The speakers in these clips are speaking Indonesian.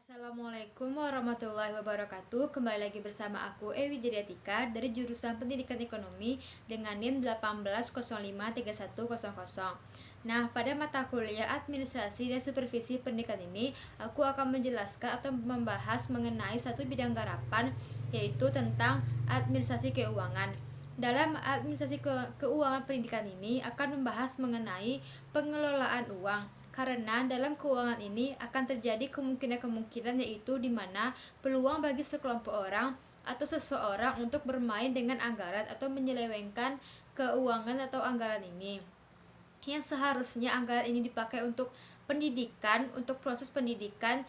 Assalamualaikum warahmatullahi wabarakatuh. Kembali lagi bersama aku Ewi Jeriatika dari jurusan Pendidikan Ekonomi dengan NIM 18053100. Nah, pada mata kuliah Administrasi dan Supervisi Pendidikan ini, aku akan menjelaskan atau membahas mengenai satu bidang garapan, yaitu tentang administrasi keuangan. Dalam administrasi keuangan pendidikan ini akan membahas mengenai pengelolaan uang. Karena dalam keuangan ini akan terjadi kemungkinan-kemungkinan, yaitu di mana peluang bagi sekelompok orang atau seseorang untuk bermain dengan anggaran atau menyelewengkan keuangan atau anggaran ini, yang seharusnya anggaran ini dipakai untuk pendidikan, untuk proses pendidikan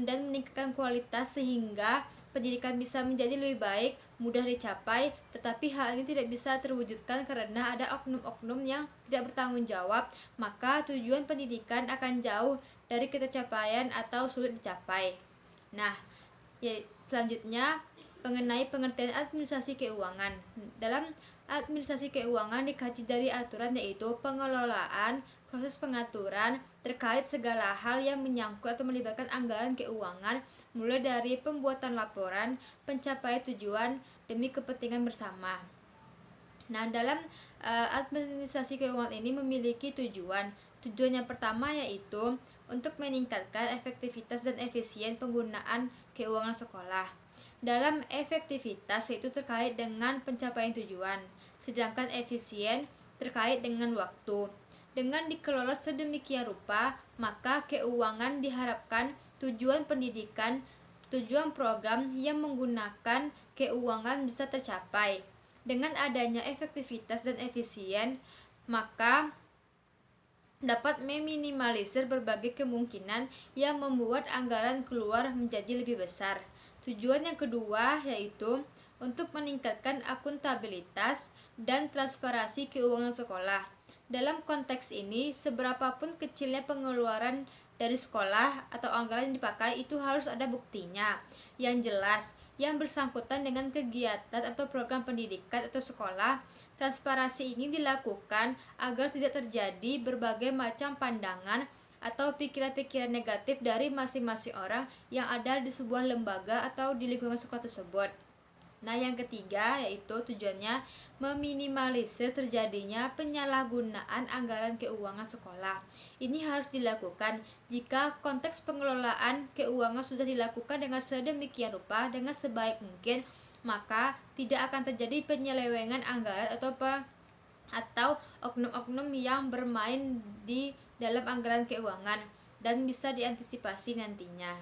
dan meningkatkan kualitas sehingga pendidikan bisa menjadi lebih baik, mudah dicapai, tetapi hal ini tidak bisa terwujudkan karena ada oknum-oknum yang tidak bertanggung jawab, maka tujuan pendidikan akan jauh dari tercapaian atau sulit dicapai. Nah, selanjutnya mengenai pengertian administrasi keuangan. Dalam administrasi keuangan dikaji dari aturan, yaitu pengelolaan, proses pengaturan terkait segala hal yang menyangkut atau melibatkan anggaran keuangan, mulai dari pembuatan laporan, pencapaian tujuan demi kepentingan bersama. Nah, dalam administrasi keuangan ini memiliki tujuan. Tujuan yang pertama yaitu untuk meningkatkan efektivitas dan efisien penggunaan keuangan sekolah. Dalam efektivitas yaitu terkait dengan pencapaian tujuan, sedangkan efisien terkait dengan waktu. Dengan dikelola sedemikian rupa, maka keuangan diharapkan tujuan pendidikan, tujuan program yang menggunakan keuangan bisa tercapai. Dengan adanya efektivitas dan efisien, maka dapat meminimalisir berbagai kemungkinan yang membuat anggaran keluar menjadi lebih besar. Tujuan yang kedua yaitu untuk meningkatkan akuntabilitas dan transparansi keuangan sekolah. Dalam konteks ini, seberapapun kecilnya pengeluaran dari sekolah atau anggaran yang dipakai, itu harus ada buktinya yang jelas yang bersangkutan dengan kegiatan atau program pendidikan atau sekolah. Transparansi ini dilakukan agar tidak terjadi berbagai macam pandangan atau pikiran-pikiran negatif dari masing-masing orang yang ada di sebuah lembaga atau di lingkungan sekolah tersebut. Nah, yang ketiga yaitu tujuannya meminimalisir terjadinya penyalahgunaan anggaran keuangan sekolah. Ini harus dilakukan jika konteks pengelolaan keuangan sudah dilakukan dengan sedemikian rupa, dengan sebaik mungkin, maka tidak akan terjadi penyelewengan anggaran atau oknum-oknum yang bermain di dalam anggaran keuangan dan bisa diantisipasi nantinya.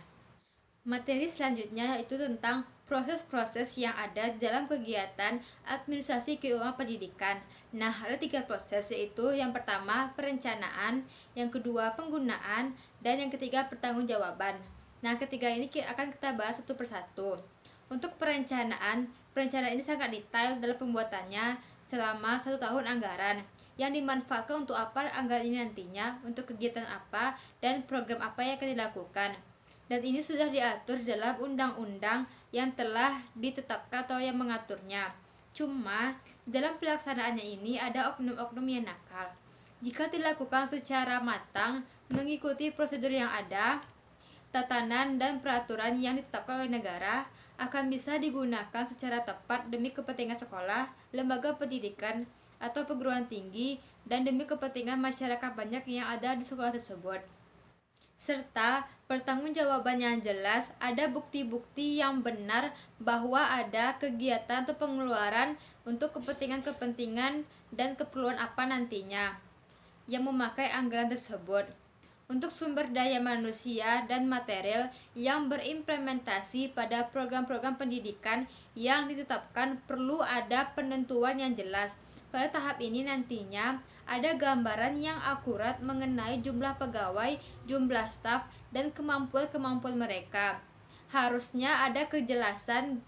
Materi selanjutnya yaitu tentang proses-proses yang ada di dalam kegiatan administrasi keuangan pendidikan. Nah, ada 3 proses, yaitu yang pertama perencanaan, yang kedua penggunaan, dan yang ketiga pertanggungjawaban. Nah, ketiga ini akan kita bahas satu persatu. Untuk perencanaan ini sangat detail dalam pembuatannya selama 1 tahun anggaran yang dimanfaatkan untuk apa anggaran ini nantinya, untuk kegiatan apa dan program apa yang akan dilakukan. Dan ini sudah diatur dalam undang-undang yang telah ditetapkan atau yang mengaturnya. Cuma dalam pelaksanaannya ini ada oknum-oknum yang nakal. Jika dilakukan secara matang, mengikuti prosedur yang ada, tatanan dan peraturan yang ditetapkan oleh negara, akan bisa digunakan secara tepat demi kepentingan sekolah, lembaga pendidikan, atau perguruan tinggi, dan demi kepentingan masyarakat banyak yang ada di sekolah tersebut. Serta pertanggungjawaban yang jelas, ada bukti-bukti yang benar bahwa ada kegiatan atau pengeluaran untuk kepentingan-kepentingan dan keperluan apa nantinya yang memakai anggaran tersebut. Untuk sumber daya manusia dan material yang berimplementasi pada program-program pendidikan yang ditetapkan, perlu ada penentuan yang jelas. Pada tahap ini nantinya ada gambaran yang akurat mengenai jumlah pegawai, jumlah staf, dan kemampuan-kemampuan mereka. Harusnya ada kejelasan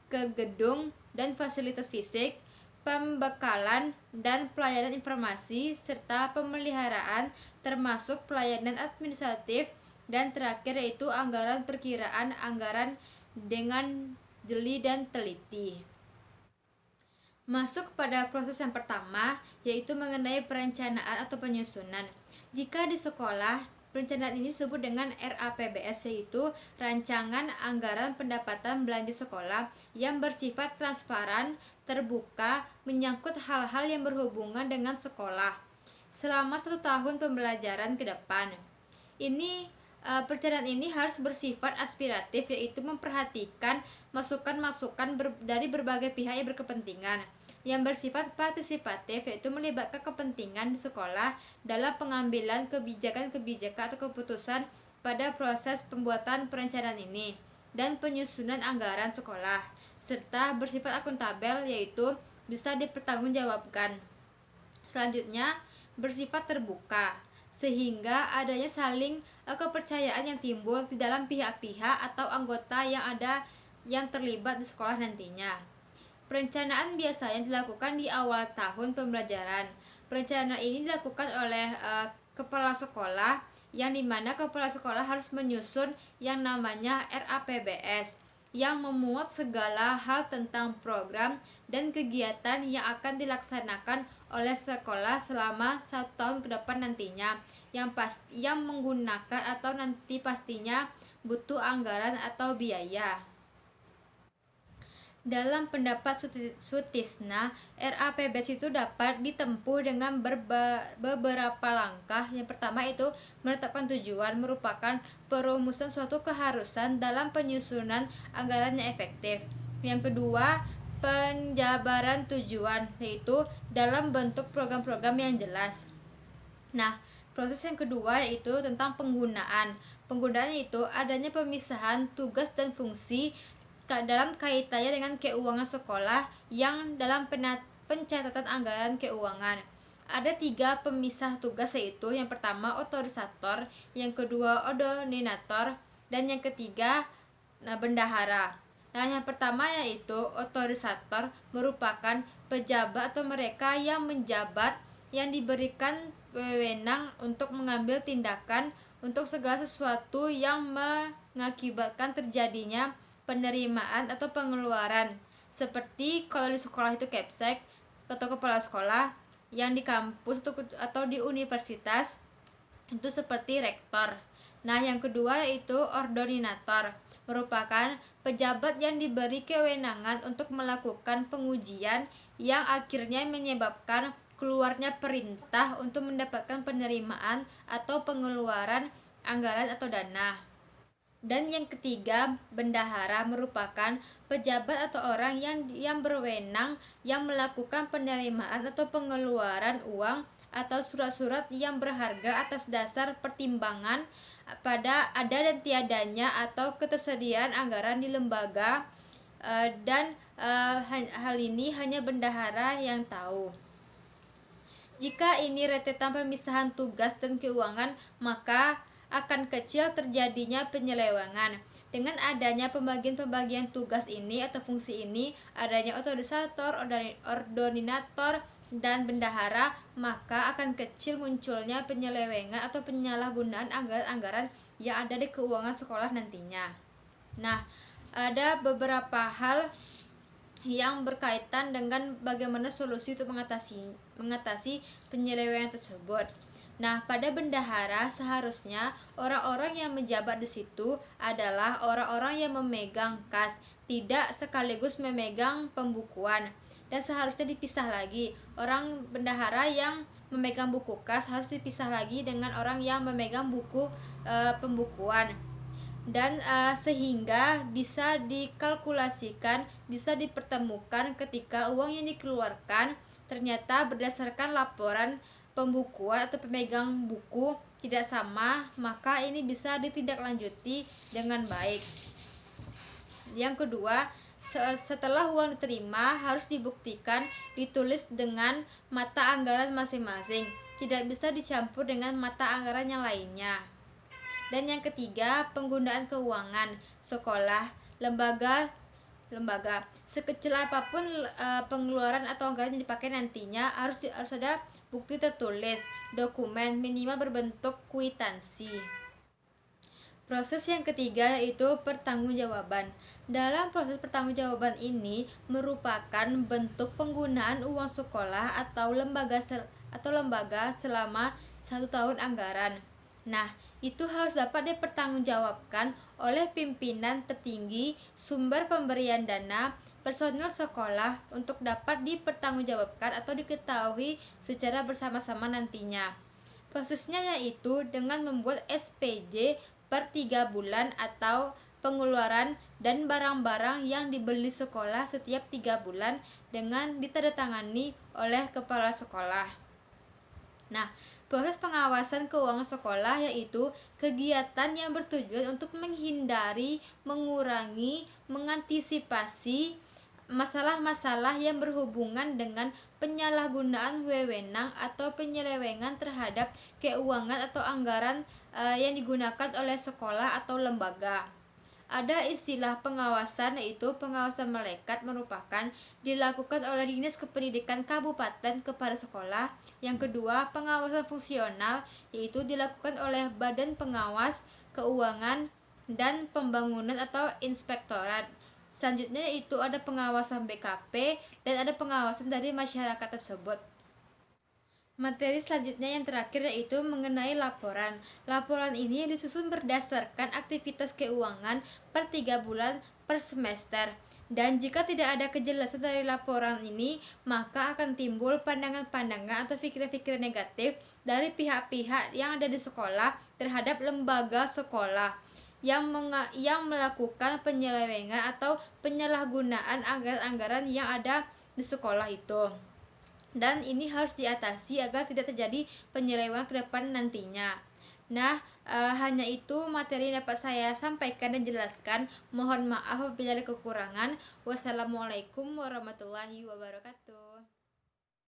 ke gedung dan fasilitas fisik, pembekalan dan pelayanan informasi, serta pemeliharaan termasuk pelayanan administratif, dan terakhir yaitu anggaran perkiraan anggaran dengan jeli dan teliti. Masuk pada proses yang pertama, yaitu mengenai perencanaan atau penyusunan. Jika di sekolah Perencanaan ini disebut dengan RAPBS, yaitu Rancangan Anggaran Pendapatan Belanja Sekolah, yang bersifat transparan, terbuka, menyangkut hal-hal yang berhubungan dengan sekolah selama 1 tahun pembelajaran ke depan. Perencanaan ini harus bersifat aspiratif, yaitu memperhatikan masukan-masukan dari berbagai pihak yang berkepentingan. Yang bersifat partisipatif, yaitu melibatkan kepentingan di sekolah dalam pengambilan kebijakan-kebijakan atau keputusan pada proses pembuatan perencanaan ini dan penyusunan anggaran sekolah, serta bersifat akuntabel, yaitu bisa dipertanggungjawabkan. Selanjutnya, bersifat terbuka, sehingga adanya saling kepercayaan yang timbul di dalam pihak-pihak atau anggota yang terlibat di sekolah nantinya. Perencanaan biasanya dilakukan di awal tahun pembelajaran. Perencanaan ini dilakukan oleh kepala sekolah, yang dimana kepala sekolah harus menyusun yang namanya RAPBS, yang memuat segala hal tentang program dan kegiatan yang akan dilaksanakan oleh sekolah selama 1 tahun ke depan nantinya, yang menggunakan atau nanti pastinya butuh anggaran atau biaya. Dalam pendapat Sutisna, RAPBS itu dapat ditempuh dengan beberapa langkah. Yang pertama itu menetapkan tujuan, merupakan perumusan suatu keharusan dalam penyusunan anggaran yang efektif. Yang kedua, penjabaran tujuan, yaitu dalam bentuk program-program yang jelas. Nah, proses yang kedua yaitu tentang penggunaan. Penggunaan itu adanya pemisahan tugas dan fungsi dalam kaitannya dengan keuangan sekolah yang dalam pencatatan anggaran keuangan. Ada 3 pemisah tugas, yaitu yang pertama otorisator, yang kedua ordoninator, dan yang ketiga bendahara. Nah, yang pertama yaitu otorisator merupakan pejabat atau mereka yang menjabat yang diberikan wewenang untuk mengambil tindakan untuk segala sesuatu yang mengakibatkan terjadinya penerimaan atau pengeluaran, seperti kalau di sekolah itu kepsek atau kepala sekolah, yang di kampus atau di universitas itu seperti rektor. Nah, yang kedua yaitu ordoninator, merupakan pejabat yang diberi kewenangan untuk melakukan pengujian yang akhirnya menyebabkan keluarnya perintah untuk mendapatkan penerimaan atau pengeluaran anggaran atau dana. Dan yang ketiga, bendahara, merupakan pejabat atau orang yang berwenang yang melakukan penerimaan atau pengeluaran uang atau surat-surat yang berharga atas dasar pertimbangan pada ada dan tiadanya atau ketersediaan anggaran di lembaga, dan hal ini hanya bendahara yang tahu. Jika ini rentetan pemisahan tugas dan keuangan, maka akan kecil terjadinya penyelewengan. Dengan adanya pembagian-pembagian tugas ini atau fungsi ini, adanya otorisator, ordoninator, dan bendahara, maka akan kecil munculnya penyelewengan atau penyalahgunaan anggaran-anggaran yang ada di keuangan sekolah nantinya. Nah, ada beberapa hal yang berkaitan dengan bagaimana solusi untuk mengatasi penyelewengan tersebut. Nah, pada bendahara seharusnya orang-orang yang menjabat di situ adalah orang-orang yang memegang kas, tidak sekaligus memegang pembukuan. Dan seharusnya dipisah lagi. Orang bendahara yang memegang buku kas harus dipisah lagi dengan orang yang memegang buku pembukuan. Dan sehingga bisa dikalkulasikan, bisa dipertemukan ketika uang yang dikeluarkan ternyata berdasarkan laporan pembukuan atau pemegang buku tidak sama, maka ini bisa ditindaklanjuti dengan baik. Yang kedua, setelah uang diterima harus dibuktikan ditulis dengan mata anggaran masing-masing, tidak bisa dicampur dengan mata anggaran yang lainnya. Dan yang ketiga, penggunaan keuangan sekolah, lembaga sekecil apapun pengeluaran atau anggaran yang dipakai nantinya harus ada bukti tertulis, dokumen minimal berbentuk kwitansi. Proses yang ketiga yaitu pertanggungjawaban. Dalam proses pertanggungjawaban ini merupakan bentuk penggunaan uang sekolah atau lembaga selama 1 tahun anggaran. Nah, itu harus dapat dipertanggungjawabkan oleh pimpinan tertinggi, sumber pemberian dana, personel sekolah untuk dapat dipertanggungjawabkan atau diketahui secara bersama-sama nantinya. Prosesnya yaitu dengan membuat SPJ per 3 bulan atau pengeluaran dan barang-barang yang dibeli sekolah setiap 3 bulan dengan ditandatangani oleh kepala sekolah. Nah, proses pengawasan keuangan sekolah yaitu kegiatan yang bertujuan untuk menghindari, mengurangi, mengantisipasi masalah-masalah yang berhubungan dengan penyalahgunaan wewenang atau penyelewengan terhadap keuangan atau anggaran yang digunakan oleh sekolah atau lembaga. Ada istilah pengawasan yaitu pengawasan melekat merupakan dilakukan oleh Dinas Kependidikan Kabupaten kepada sekolah. Yang kedua, pengawasan fungsional yaitu dilakukan oleh Badan Pengawas Keuangan dan Pembangunan atau Inspektorat. Selanjutnya yaitu ada pengawasan BKP dan ada pengawasan dari masyarakat tersebut. Materi selanjutnya yang terakhir yaitu mengenai laporan. Laporan ini disusun berdasarkan aktivitas keuangan per 3 bulan per semester. Dan jika tidak ada kejelasan dari laporan ini, maka akan timbul pandangan-pandangan atau pikiran-pikiran negatif dari pihak-pihak yang ada di sekolah terhadap lembaga sekolah yang melakukan penyelewengan atau penyalahgunaan anggaran-anggaran yang ada di sekolah itu. Dan ini harus diatasi agar tidak terjadi penyelewengan ke depan nantinya. Nah, hanya itu materi yang dapat saya sampaikan dan jelaskan. Mohon maaf apabila ada kekurangan. Wassalamualaikum warahmatullahi wabarakatuh.